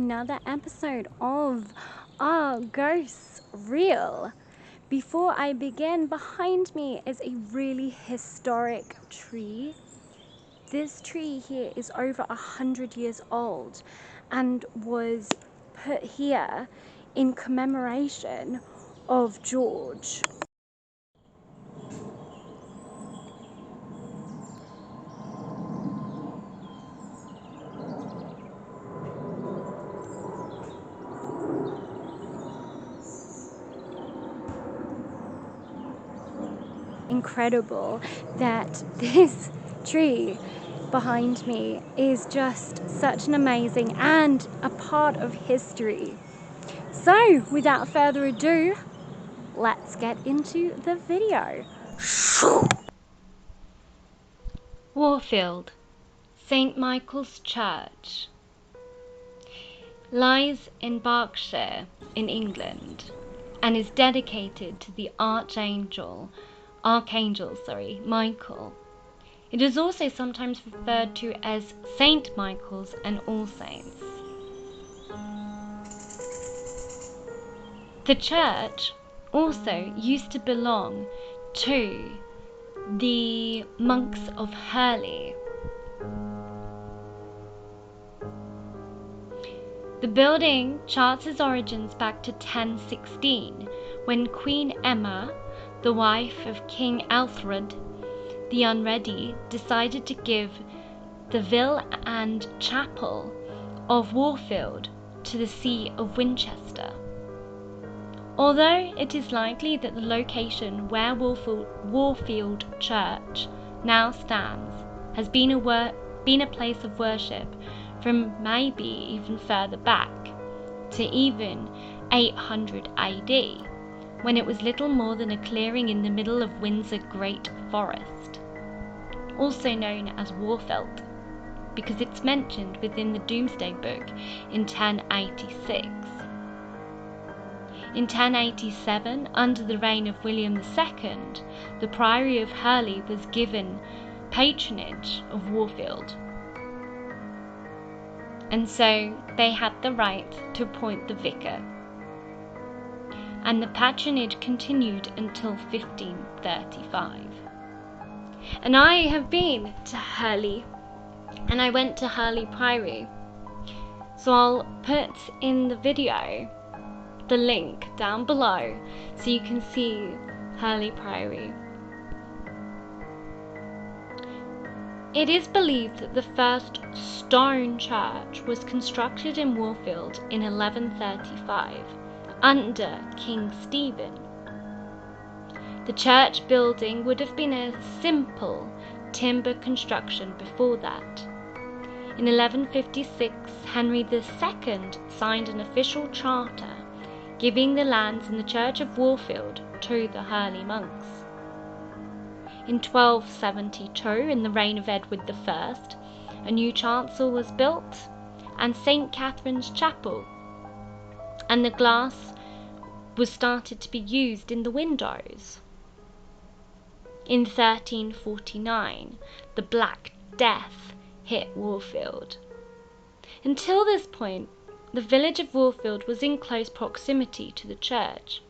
another episode of Are Ghosts Real? Before I begin, behind me is a really historic tree. This tree here is over 100 years old and was put here in commemoration of George. Incredible that this tree behind me is just such an amazing and a part of history. So without further ado, let's get into the video. Warfield, St Micheals Church, lies in Berkshire in England and is dedicated to the Archangel Michael. It is also sometimes referred to as St Michael's and All Saints. The church also used to belong to the Monks of Hurley. The building charts its origins back to 1016, when Queen Emma, the wife of King Alfred the Unready, decided to give the villa and chapel of Warfield to the See of Winchester. Although it is likely that the location where Warfield Church now stands has been a place of worship from maybe even further back, to even 800 AD, when it was little more than a clearing in the middle of Windsor Great Forest, also known as Warfield, because it's mentioned within the Domesday Book in 1086. In 1087, under the reign of William II, the Priory of Hurley was given patronage of Warfield, and so they had the right to appoint the vicar, and the patronage continued until 1535. And I have been to Hurley, and I went to Hurley Priory, so I'll put in the video the link down below so you can see Hurley Priory. It is believed that the first stone church was constructed in Warfield in 1135 under King Stephen. The church building would have been a simple timber construction before that. In 1156, Henry II signed an official charter giving the lands in the Church of Warfield to the Hurley monks. In 1272, in the reign of Edward I, a new chancel was built and St Catherine's Chapel, and the glass was started to be used in the windows. In 1349, the Black Death hit Warfield. Until this point, the village of Warfield was in close proximity to the church.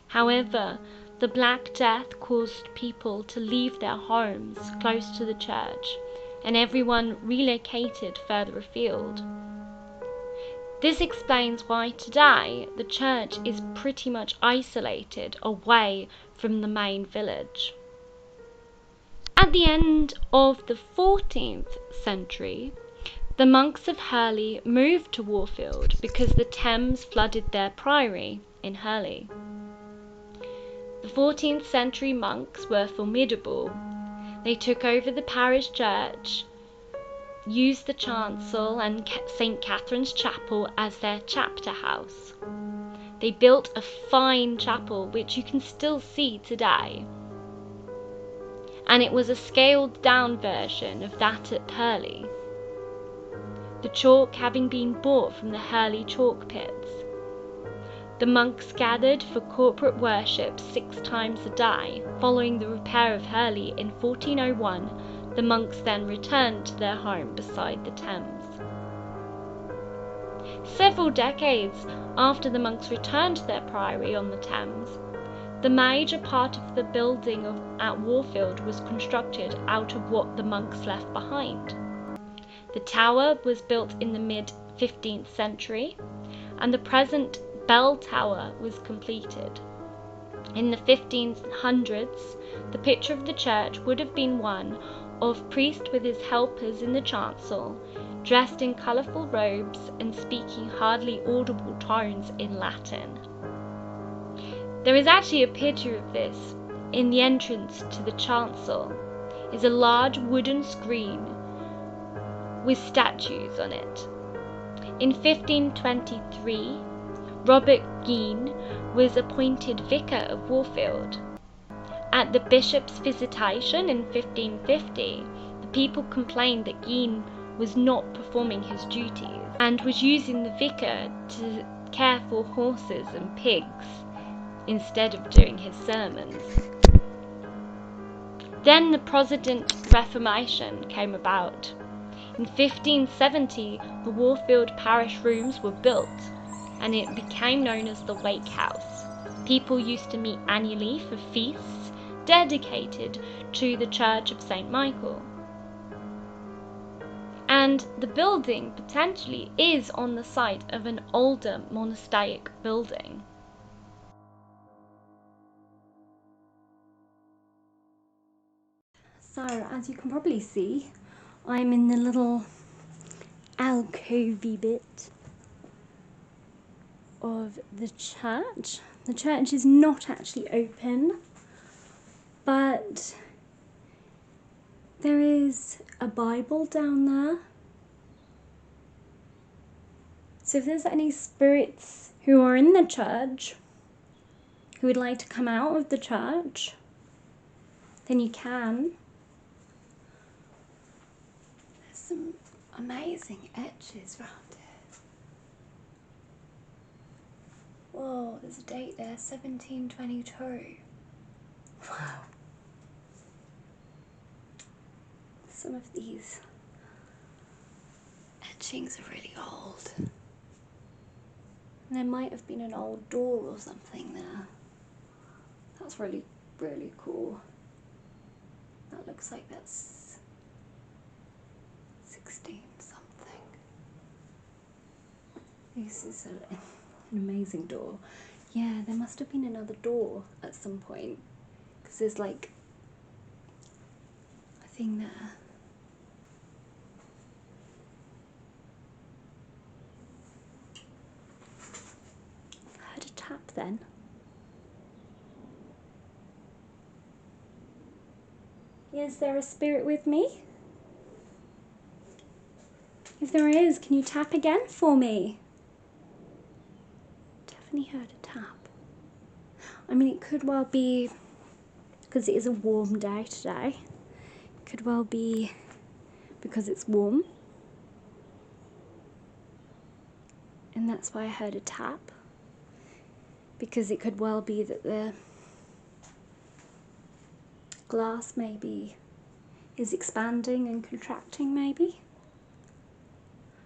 However, the Black Death caused people to leave their homes close to the church, and everyone relocated further afield. This explains why today the church is pretty much isolated away from the main village. At the end of the 14th century, the monks of Hurley moved to Warfield because the Thames flooded their priory in Hurley. The 14th century monks were formidable. They took over the parish church, used the chancel and St Catherine's Chapel as their chapter house. They built a fine chapel which you can still see today, and it was a scaled down version of that at Hurley, the chalk having been bought from the Hurley chalk pits. The monks gathered for corporate worship 6 times a day. Following the repair of Hurley in 1401, the monks then returned to their home beside the Thames. Several decades after the monks returned to their priory on the Thames, the major part of the building at Warfield was constructed out of what the monks left behind. The tower was built in the mid-15th century, and the present bell tower was completed. In the 1500s, the picture of the church would have been one of priest with his helpers in the chancel, dressed in colourful robes and speaking hardly audible tones in Latin. There is actually a picture of this. In the entrance to the chancel is a large wooden screen with statues on it. In 1523, Robert Gein was appointed vicar of Warfield. At the bishop's visitation in 1550, the people complained that Gein was not performing his duties and was using the vicar to care for horses and pigs instead of doing his sermons. Then the Protestant Reformation came about. In 1570, the Warfield parish rooms were built, and it became known as the Wake House. People used to meet annually for feasts dedicated to the Church of St Michael. And the building potentially is on the site of an older monastic building. So, as you can probably see, I'm in the little alcovey bit of the church. The church is not actually open, but there is a Bible down there. So if there's any spirits who are in the church who would like to come out of the church, then you can. There's some amazing etches around it. Whoa, there's a date there, 1722. Wow. Some of these etchings are really old. And there might have been an old door or something there. That's really, really cool. That looks like that's 16 something. This is an amazing door. Yeah, there must have been another door at some point, because there's like a thing there. I heard a tap then. Is there a spirit with me? If there is, can you tap again for me? Definitely heard a tap. I mean, it could well be, because it is a warm day today, it could well be because it's warm. And that's why I heard a tap. Because it could well be that the glass maybe is expanding and contracting maybe.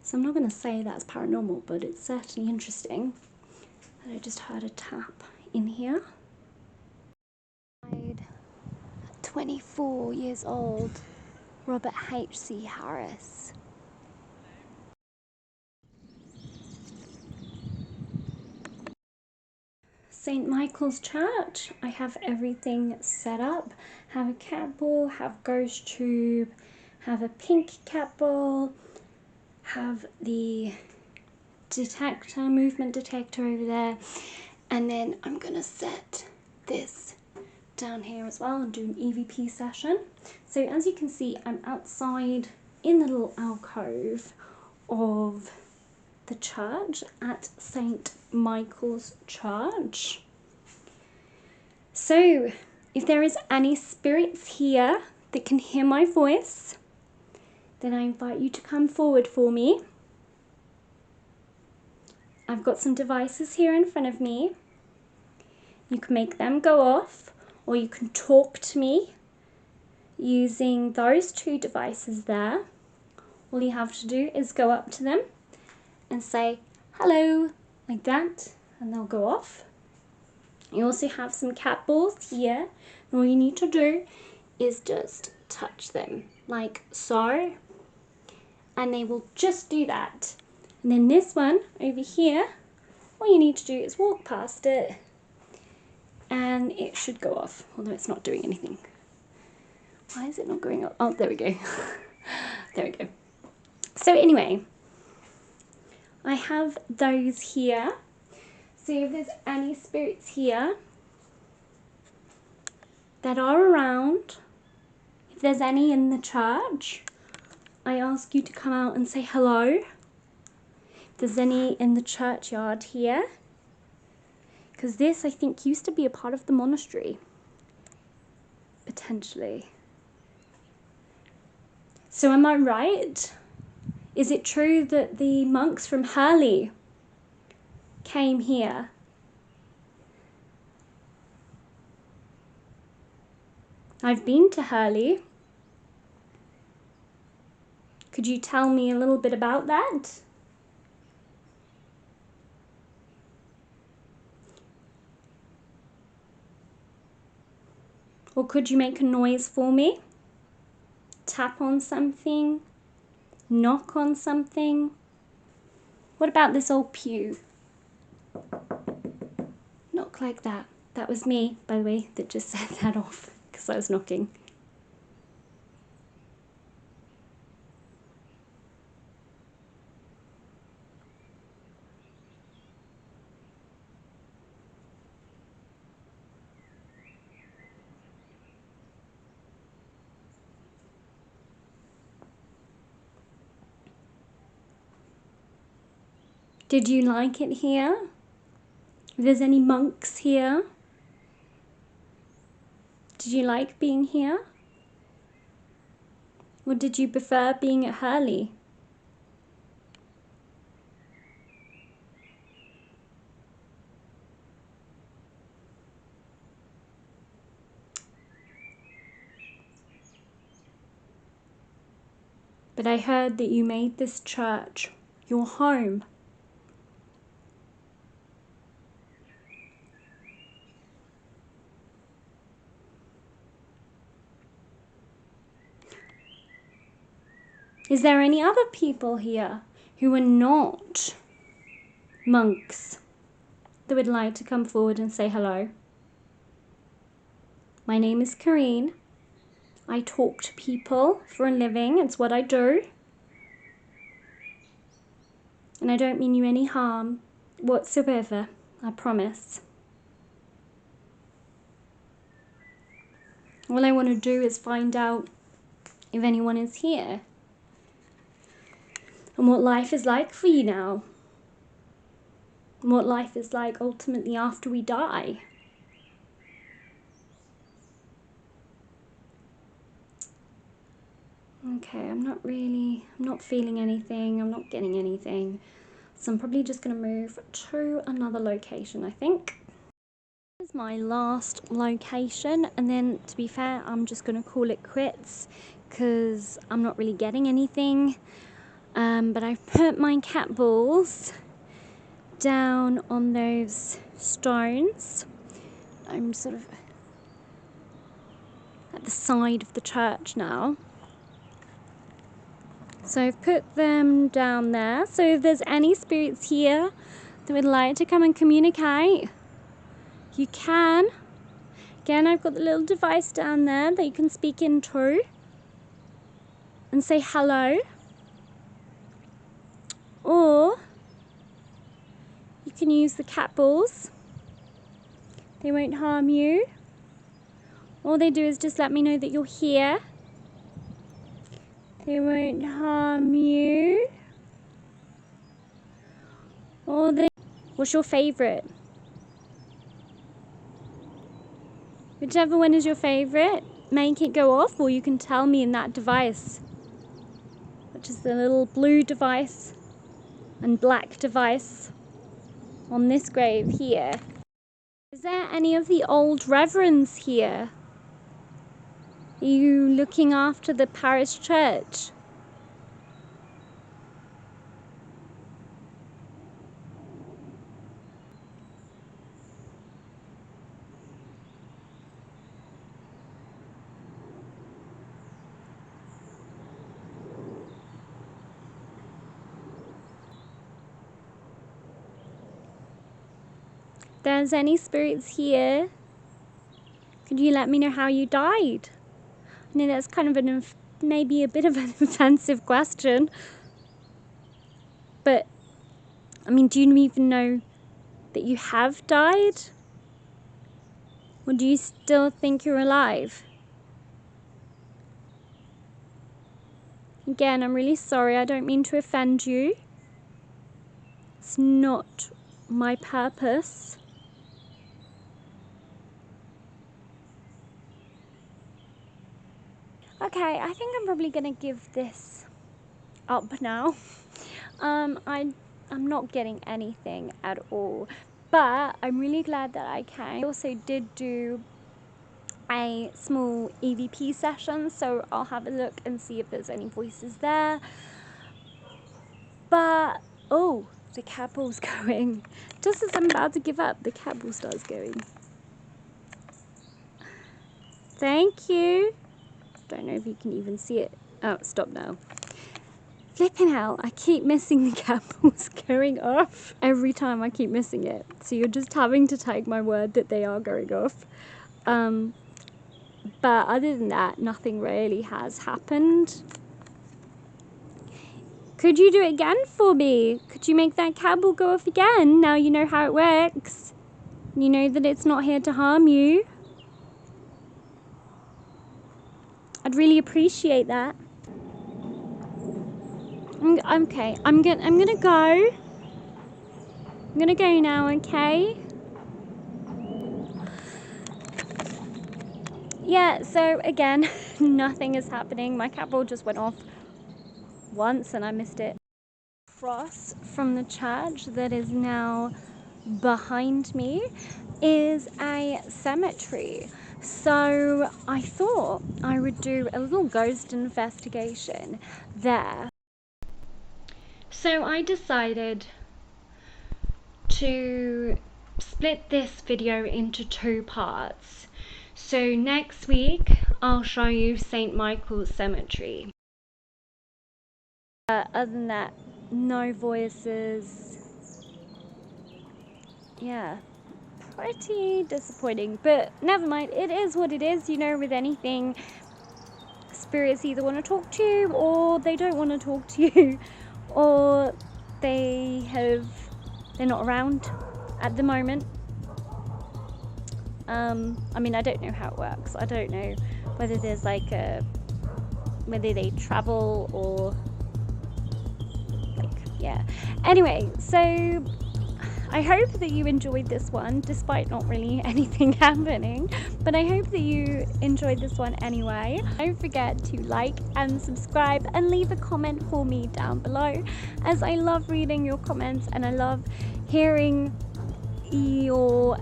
So I'm not going to say that's paranormal, but it's certainly interesting that I just heard a tap in here. 24 years old, Robert H.C. Harris. St Micheals Church. I have everything set up. Have a cat ball, have ghost tube, have a pink cat ball, have the detector, movement detector over there, and then I'm gonna set this down here as well and do an EVP session. So as you can see, I'm outside in the little alcove of the church at St Micheals Church. So if there is any spirits here that can hear my voice, then I invite you to come forward for me. I've got some devices here in front of me. You can make them go off, or you can talk to me using those two devices there. All you have to do is go up to them and say, hello, like that, and they'll go off. You also have some cat balls here. And all you need to do is just touch them like so, and they will just do that. And then this one over here, all you need to do is walk past it and it should go off, although it's not doing anything. Why is it not going up? Oh, there we go. There we go. So anyway, I have those here. So if there's any spirits here that are around, if there's any in the church, I ask you to come out and say hello. If there's any in the churchyard here, because this, I think, used to be a part of the monastery, potentially. So am I right? Is it true that the monks from Hurley came here? I've been to Hurley. Could you tell me a little bit about that? Or could you make a noise for me? Tap on something? Knock on something? What about this old pew? Knock like that. That was me, by the way, that just set that off because I was knocking. Did you like it here? If there's any monks here? Did you like being here? Or did you prefer being at Hurley? But I heard that you made this church your home. Is there any other people here who are not monks that would like to come forward and say hello? My name is Corinne. I talk to people for a living. It's what I do. And I don't mean you any harm whatsoever, I promise. All I want to do is find out if anyone is here and what life is like for you now. And what life is like ultimately after we die. Okay, I'm not feeling anything, I'm not getting anything. So I'm probably just going to move to another location, I think. This is my last location, and then to be fair, I'm just going to call it quits because I'm not really getting anything. But I've put my cat balls down on those stones. I'm sort of at the side of the church now. So I've put them down there. So if there's any spirits here that would like to come and communicate, you can. Again, I've got the little device down there that you can speak into and say hello. Or you can use the cat balls. They won't harm you. All they do is just let me know that you're here. They won't harm you. What's your favourite? Whichever one is your favourite, make it go off, or you can tell me in that device, which is the little blue device and black device on this grave here. Is there any of the old reverends here? Are you looking after the parish church? there's any spirits here, could you let me know how you died? I know that's kind of maybe a bit of an offensive question, but I mean, do you even know that you have died? Or do you still think you're alive? Again, I'm really sorry, I don't mean to offend you. It's not my purpose. Okay, I think I'm probably gonna give this up now. I'm not getting anything at all, but I'm really glad that I came. I also did do a small EVP session, so I'll have a look and see if there's any voices there. But oh, the cat ball's going. Just as I'm about to give up, the cat ball starts going. Thank you. Don't know if you can even see it. Oh, stop now. Flipping hell, I keep missing the cat balls going off. Every time I keep missing it. So you're just having to take my word that they are going off. But other than that, nothing really has happened. Could you do it again for me? Could you make that cat ball go off again? Now you know how it works. You know that it's not here to harm you. I'd really appreciate that. Okay, I'm gonna go. I'm gonna go now, okay? Yeah, so again, nothing is happening. My cat ball just went off once and I missed it. Across from the church that is now behind me is a cemetery. So I thought I would do a little ghost investigation there. So I decided to split this video into 2 parts. So next week I'll show you St Micheals Cemetery. Other than that, no voices. Yeah, pretty disappointing, but never mind, it is what it is. You know, with anything, spirits either want to talk to you or they don't want to talk to you, or they're not around at the moment. I mean, I don't know how it works. I don't know whether there's like whether they travel or like, yeah. Anyway, so I hope that you enjoyed this one, despite not really anything happening, but I hope that you enjoyed this one anyway. Don't forget to like and subscribe and leave a comment for me down below, as I love reading your comments and I love hearing your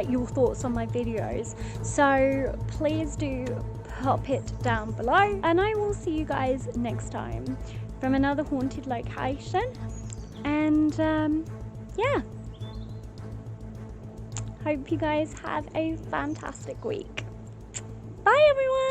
your thoughts on my videos. So please do pop it down below, and I will see you guys next time from another haunted location. And yeah, hope you guys have a fantastic week. Bye everyone.